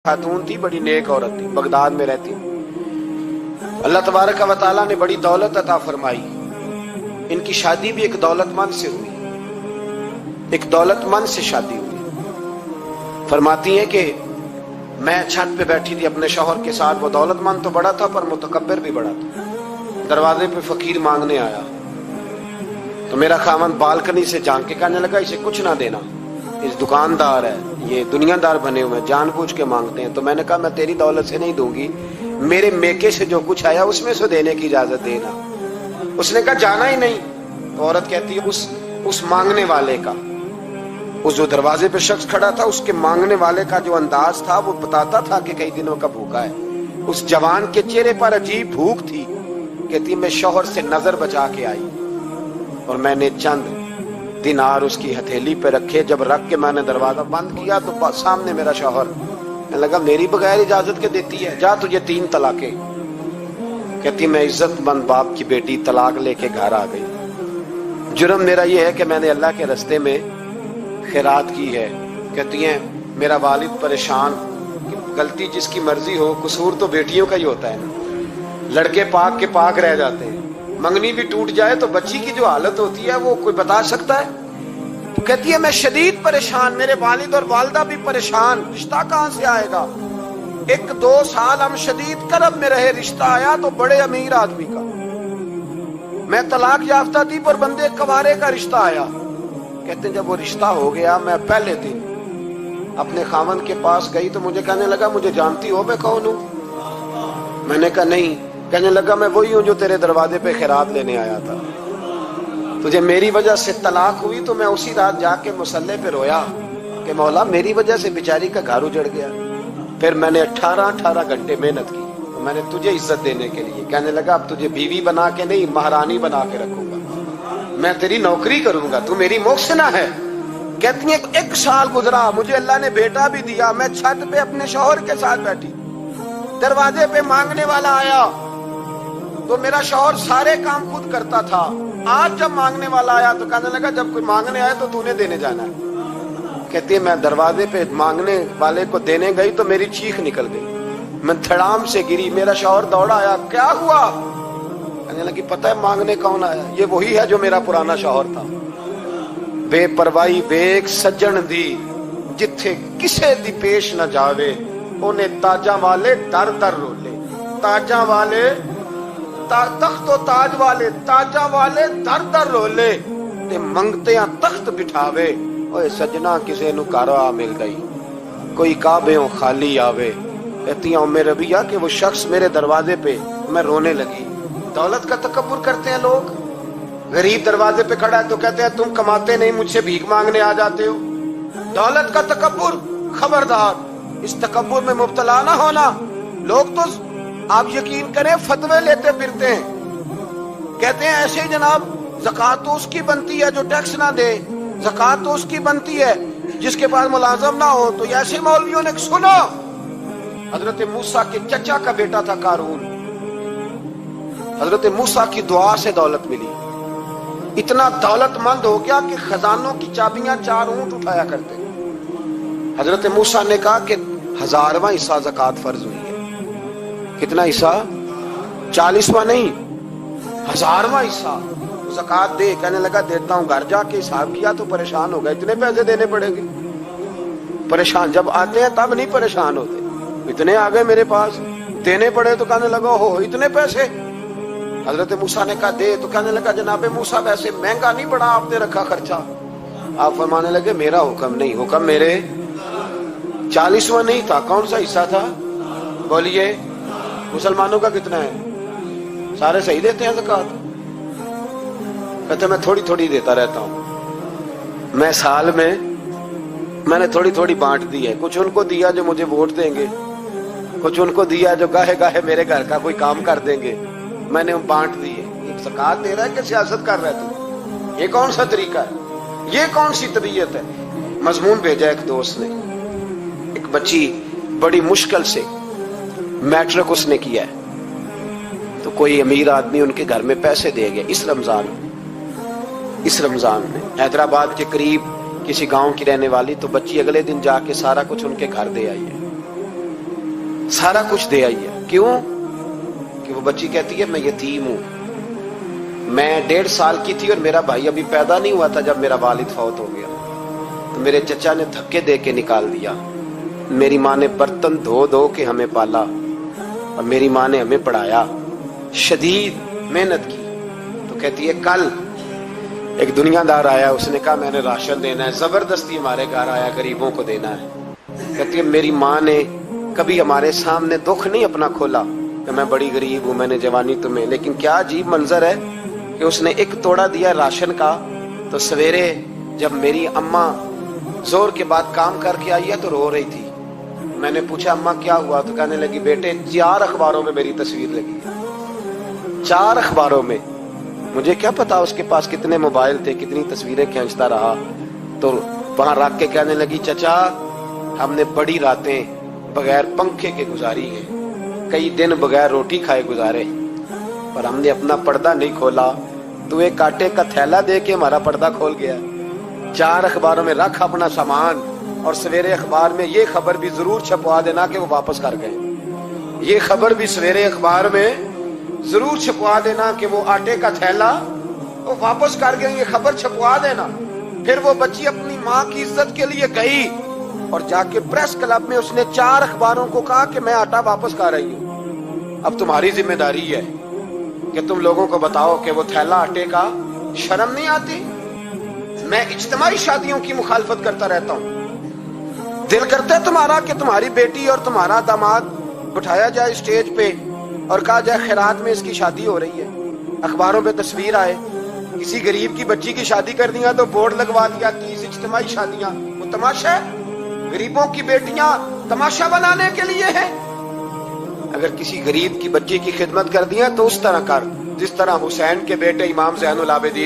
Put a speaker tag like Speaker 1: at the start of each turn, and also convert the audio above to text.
Speaker 1: खातून थी, बड़ी नेक औरत थी, बगदाद में रहती। अल्लाह तबारक व तआला ने बड़ी दौलत अता फरमाई। इनकी शादी भी एक दौलतमंद से हुई, एक दौलतमंद से शादी हुई। फरमाती हैं कि मैं छत पे बैठी थी अपने शौहर के साथ। वो दौलतमंद तो बड़ा था पर मुतकब्बिर भी बड़ा था। दरवाजे पे फकीर मांगने आया तो मेरा खामन बालकनी से झांक के कहने लगा, इसे कुछ ना देना, इस दुकानदार है, ये दुनियादार बने हुए हैं, जानबूझ के मांगते हैं। तो मैंने कहा मैं तेरी दौलत से नहीं दूंगी, मेरे मेके से जो कुछ आया उसमें से देने की इजाजत देना। उसने कहा जाना ही नहीं। तो औरत कहती है उस मांगने वाले का, उस जो दरवाजे पे शख्स खड़ा था, उसके मांगने वाले का जो अंदाज था वो बताता था कि कई दिनों का भूखा है। उस जवान के चेहरे पर अजीब भूख थी। कहती मैं शौहर से नजर बचा के आई और मैंने चंद दिनार उसकी हथेली पे रखे। जब रख के मैंने दरवाजा बंद किया तो सामने मेरा शौहर। मैं लगा मेरी बगैर इजाजत के देती है, जा तुझे 3 तलाके। कहती मैं इज्जतमंद बाप की बेटी तलाक लेके घर आ गई। जुर्म मेरा ये है कि मैंने अल्लाह के रास्ते में खैरात की है। कहती हैं मेरा वालिद परेशान, गलती जिसकी मर्जी हो, कसूर तो बेटियों का ही होता है ना। लड़के पाक के पाक रह जाते हैं, मंगनी भी टूट जाए तो बच्ची की जो हालत होती है वो कोई बता सकता है। तो कहती है मैं शदीद परेशान, मेरे वालिद और वालदा भी परेशान, रिश्ता कहां से आएगा। 1-2 साल हम शदीद करब में रहे, रिश्ता आया तो बड़े अमीर आदमी का। मैं तलाक याफ्ता थी पर बंदे कवारे का रिश्ता आया। कहते जब वो रिश्ता हो गया, मैं पहले दिन अपने खामन के पास गई तो मुझे कहने लगा मुझे जानती हो मैं कौन हूं। मैंने कहा नहीं। कहने लगा मैं वही हूं जो तेरे दरवाजे पे खैरात लेने आया था। तुझे मेरी वजह से तलाक हुई तो मैं उसी रात जाके मुसल्ले पे रोया कि मौला मेरी वजह से बेचारी का घर उजड़ गया। फिर मैंने 18 घंटे मेहनत की तो मैंने तुझे इज्जत देने के लिए। कहने लगा अब तुझे बीवी बना के नहीं, महारानी बना के रखूंगा, मैं तेरी नौकरी करूंगा, तू मेरी मोहसिना है। कहती है 1 साल गुजरा, मुझे अल्लाह ने बेटा भी दिया। मैं छत पे अपने शौहर के साथ बैठी, दरवाजे पे मांगने वाला आया तो मेरा शौहर सारे काम खुद करता था। आज जब मांगने वाला आया तो कहने लगा जब कोई मांगने आया तो तूने देने जाना है। कहती है मैं दरवाजे पे मांगने वाले को देने गई तो मेरी चीख निकल गई, मैं धड़ाम से गिरी। मेरा शौहर दौड़ा आया, क्या हुआ। कहने लगी पता है मांगने कौन आया, ये वही है जो मेरा पुराना शौहर था। बेपरवाही वेख सज्जन दी, जिथे किसे दी पेश न जावे, उन्हें ताजा वाले दर दर रोले। ताजा वाले तख्तो ताज वाले, ताजा वाले दर दर रोले ते मंगते तख्त बिठावे। ओए सजना किसे नु कारा मिल गई, कोई काबेओं खाली आवे। कहती हूं मेरे रबिया कि वो शख्स मेरे दरवाजे पे, मैं रोने लगी। दौलत का तकब्बुर करते हैं लोग। गरीब दरवाजे पे खड़ा है तो कहते हैं तुम कमाते नहीं, मुझसे भीख मांगने आ जाते हो। दौलत का तकब्बुर, खबरदार इस तकब्बुर में मुब्तला ना होना। लोग तो आप यकीन करें फतवे लेते फिरते हैं, कहते हैं ऐसे ही जनाब ज़कात तो उसकी बनती है जो टैक्स ना दे, ज़कात तो उसकी बनती है जिसके पास मुलाजम ना हो। तो ऐसे मौलवियों ने सुना, हजरत मूसा के चचा का बेटा था कारून, हजरत मूसा की दुआ से दौलत मिली। इतना दौलतमंद हो गया कि खजानों की चाबियां 4 ऊंट उठाया करते। हजरत मूसा ने कहा कि 1000वां हिस्सा ज़कात फर्ज हुई है। कितना हिस्सा? 40वां नहीं, 1000वां हिस्सा ज़कात दे। कहने लगा देता हूं। घर जाके हिसाब किया तो परेशान हो गए, इतने पैसे देने पड़ेंगे। परेशान जब आते हैं तब नहीं परेशान होते, इतने आ गए मेरे पास, देने पड़े तो कहने लगा हो इतने पैसे। हजरत मूसा ने कहा दे, तो कहने लगा जनाबे मूसा वैसे महंगा नहीं पड़ा आपने रखा खर्चा। आप फरमाने लगे मेरा हुक्म नहीं, हुक्म मेरे 40वां नहीं था। कौन सा हिस्सा था बोलिए। मुसलमानों का कितना है? सारे सही देते हैं ज़कात? कहते मैं थोड़ी थोड़ी देता रहता हूं। मैं साल में मैंने थोड़ी थोड़ी बांट दी है। कुछ उनको दिया जो मुझे वोट देंगे, कुछ उनको दिया जो गाहे गाहे मेरे घर का कोई काम कर देंगे, मैंने बांट दी है। एक ज़कात दे रहा है कि सियासत कर रहा है तू? ये कौन सा तरीका है, ये कौन सी तबीयत है। मजमून भेजा एक दोस्त ने, एक बच्ची बड़ी मुश्किल से मैट्रिक उसने किया है तो कोई अमीर आदमी उनके घर में पैसे दे गया इस रमजान में। हैदराबाद के करीब किसी गांव की रहने वाली, तो बच्ची अगले दिन जाके सारा कुछ उनके घर दे आई है। सारा कुछ दे आई है। क्यों? कि वो बच्ची कहती है मैं यतीम हूं, मैं 1.5 साल की थी और मेरा भाई अभी पैदा नहीं हुआ था जब मेरा वालिद फौत हो गया, तो मेरे चचा ने धक्के दे के निकाल दिया। मेरी माँ ने बर्तन धो धो के हमें पाला और मेरी माँ ने हमें पढ़ाया, शदीद मेहनत की। तो कहती है कल एक दुनियादार आया, उसने कहा मैंने राशन देना है, जबरदस्ती हमारे घर आया, गरीबों को देना है। कहती है मेरी माँ ने कभी हमारे सामने दुख नहीं अपना खोला कि मैं बड़ी गरीब हूं, मैंने जवानी तुम्हें, लेकिन क्या अजीब मंजर है कि उसने एक तोड़ा दिया राशन का, तो सवेरे जब मेरी अम्मा जोर के बाद काम करके आई है तो रो रही थी। मैंने पूछा अम्मा क्या हुआ? तो कहने लगी बेटे 4 अखबारों में मेरी तस्वीर लगी है, 4 अखबारों में। मुझे क्या पता उसके पास कितने मोबाइल थे, कितनी तस्वीरें खींचता रहा। तो वहां रख के कहने लगी चचा हमने बड़ी रातें बगैर पंखे के गुजारी है, कई दिन बगैर रोटी खाए गुजारे, पर हमने अपना पर्दा नहीं खोला। तू एक कांटे का थैला दे के हमारा पर्दा खोल गया। 4 अखबारों में रख अपना सामान और सवेरे अखबार में ये खबर भी जरूर छपवा देना कि वो वापस कर गए। ये खबर भी सवेरे अखबार में जरूर छपवा देना कि वो आटे का थैला वो वापस कर गए, ये खबर छपवा देना। फिर वो बच्ची अपनी माँ की इज्जत के लिए गई और जाके प्रेस क्लब में उसने 4 अखबारों को कहा कि मैं आटा वापस कर रही हूँ। अब तुम्हारी जिम्मेदारी है कि तुम लोगों को बताओ कि वो थैला आटे का, शर्म नहीं आती? मैं इज्तिमाई शादियों की मुखालफत करता रहता हूँ। दिल करता है तुम्हारा कि तुम्हारी बेटी और तुम्हारा दामाद बिठाया जाए स्टेज पे और कहा जाए खैरात में इसकी शादी हो रही है, अखबारों पे तस्वीर आए, किसी गरीब की बच्ची की शादी कर दिया तो बोर्ड लगवा दिया 30 इज्तिमाई शादियां। वो तमाशा है? गरीबों की बेटियां तमाशा बनाने के लिए है? अगर किसी गरीब की बच्ची की खिदमत कर दिया तो उस तरह कर जिस तरह हुसैन के बेटे इमाम ज़ैनुल आबिदीन